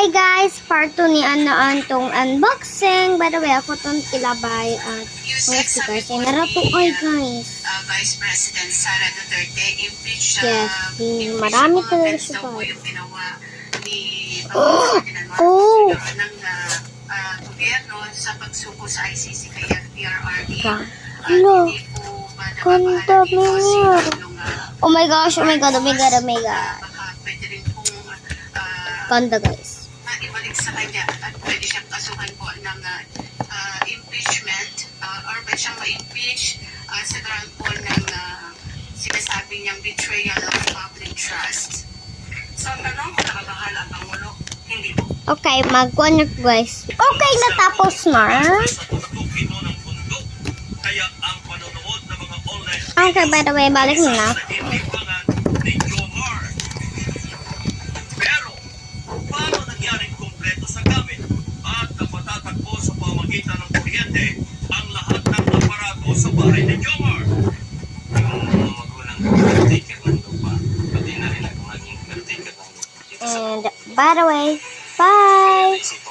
Hi guys, part 2 ni antong unboxing. By the way, ako itong kilabay at mga stickers. Ay, narato ay guys. Vice President Sara Duterte impeach Yes, marami talaga siya po guys. yung ginawa ni Oh! ng gobyerno sa pagsuko sa ICC kaya PRRD. Hello. Hindi po Ganda niya. Oh my gosh, oh my god, oh my god, oh my god. Baka pwede rin pong Ganda guys. ibalik sa kanya at pwede siyang kasuhan po ng impeachment or pwede siyang ma-impeach sa ground po ng sinasabi niyang betrayal of public trust. So, tanong kung nakakahala ang Pangulo, hindi po. Okay, mag-one guys. Okay, natapos na. Okay, by the way, balik na. Pero, paano nangyaring kompleto sa gamit at napatatagpo sa pamagitan ng kuryente ang lahat ng aparato sa bahay ni Jomar? Yung magulang caretaker ng lupa, pati na rin ako naging caretaker ng lupa. And by the way, bye!